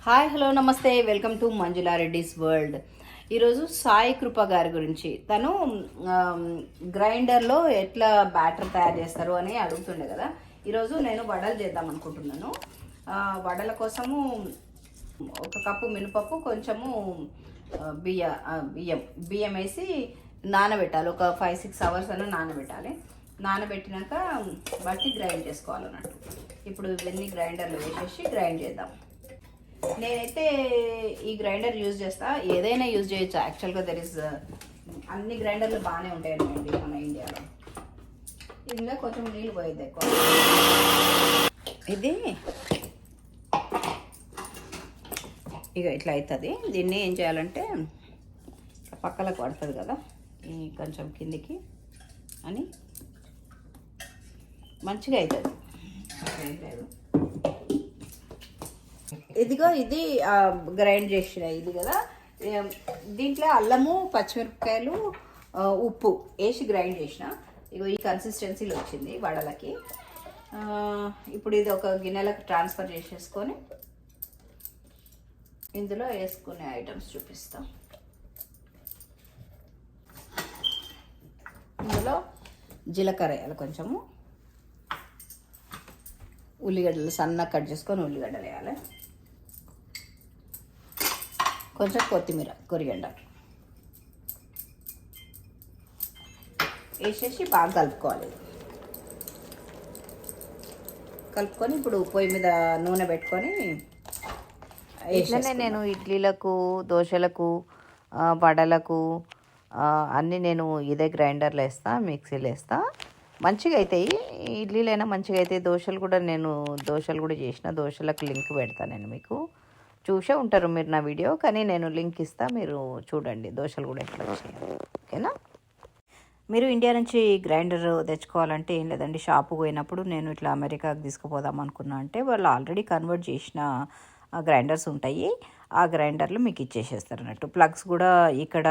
Hi hello నమస్తే welcome to Manjula Reddy's world. ఈరోజు సాయి కృప గారి గురించి తను గ్రైండర్లో ఎట్లా బ్యాటర్ తయారు చేస్తారు అని అడుగుతుండే కదా. ఈరోజు నేను వడలు చేద్దాం అనుకుంటున్నాను. వడల కోసము ఒక కప్పు మినపప్పు, కొంచెము బియ్యం వేసి నానబెట్టాలి. ఒక 5-6 అవర్స్ అలా నానబెట్టాలి. నానబెట్టినాక బట్టి గ్రైండ్ చేసుకోవాలన్నట్టు. ఇప్పుడు ఇవన్నీ గ్రైండర్లో వేసేసి గ్రైండ్ చేద్దాం. నేనైతే ఈ గ్రైండర్ యూజ్ చేస్తా, ఏదైనా యూజ్ చేయొచ్చు యాక్చువల్గా. అన్ని గ్రైండర్లు బాగానే ఉంటాయండి మన ఇండియాలో. ఇందులో కొంచెం నీళ్ళు పోయేది ఎక్కువ. ఇది ఇక ఇట్లా అవుతుంది. దీన్ని ఏం చేయాలంటే పక్కలకు పడుతుంది కదా, ఈ కొంచెం కిందికి అని మంచిగా అవుతుంది. ఇదిగో ఇది గ్రైండ్ చేసిన ఇది కదా. దీంట్లో అల్లము, పచ్చిమిరపకాయలు, ఉప్పు వేసి గ్రైండ్ చేసిన. ఇగో ఈ కన్సిస్టెన్సీలో వచ్చింది వడలకి. ఇప్పుడు ఇది ఒక గిన్నెలకు ట్రాన్స్ఫర్ చేసేసుకొని ఇందులో వేసుకునే ఐటమ్స్ చూపిస్తాం. ఇందులో జీలకర్ర వేయాలి, కొంచెము ఉల్లిగడ్డలు సన్నగా కట్ చేసుకొని ఉల్లిగడ్డలు వేయాలి, కొంచెం కొత్తిమీర, కొరియండర్ వేసేసి బాగా కలుపుకోవాలి. కలుపుకొని ఇప్పుడు పొయ్యి మీద నూనె పెట్టుకొని ఇట్లనే నేను ఇడ్లీలకు, దోశలకు, వడలకు అన్నీ నేను ఇదే గ్రైండర్లో వేస్తా, మిక్సీలో వేస్తా. మంచిగా అవుతాయి. ఇడ్లీలైనా మంచిగా అవుతాయి. దోశలు కూడా చేసిన. దోశలకు లింక్ పెడతాను నేను, మీకు చూసే ఉంటారు మీరు నా వీడియో, కానీ నేను లింక్ ఇస్తా, మీరు చూడండి దోశలు కూడా ఎట్లా చేయాలి. ఓకేనా? మీరు ఇండియా నుంచి గ్రైండర్ తెచ్చుకోవాలంటే ఏం లేదండి, షాపుకు పోయినప్పుడు నేను ఇట్లా అమెరికాకి తీసుకుపోదాం అనుకున్నా అంటే వాళ్ళు ఆల్రెడీ కన్వర్ట్ చేసిన గ్రైండర్స్ ఉంటాయి. ఆ గ్రైండర్లు మీకు ఇచ్చేసేస్తారు అన్నట్టు. ప్లగ్స్ కూడా ఇక్కడ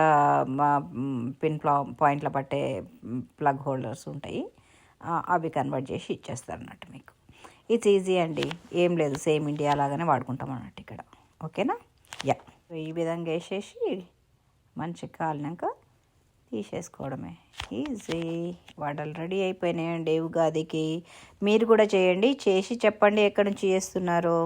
మా పిన్ పాయింట్లో పట్టే ప్లగ్ హోల్డర్స్ ఉంటాయి, అవి కన్వర్ట్ చేసి ఇచ్చేస్తారు అన్నట్టు మీకు. ఇట్స్ ఈజీ అండి, ఏం లేదు, సేమ్ ఇండియా లాగానే వాడుకుంటాం అన్నట్టు ఇక్కడ. ఓకేనా? యా, ఈ విధంగా వేసేసి మంచిగా కాలినాక తీసేసుకోవడమే. ఈజీ. వడలు రెడీ అయిపోయినాయండి ఉగాదికి. మీరు కూడా చేయండి, చేసి చెప్పండి ఎక్కడి నుంచి చేస్తున్నారో.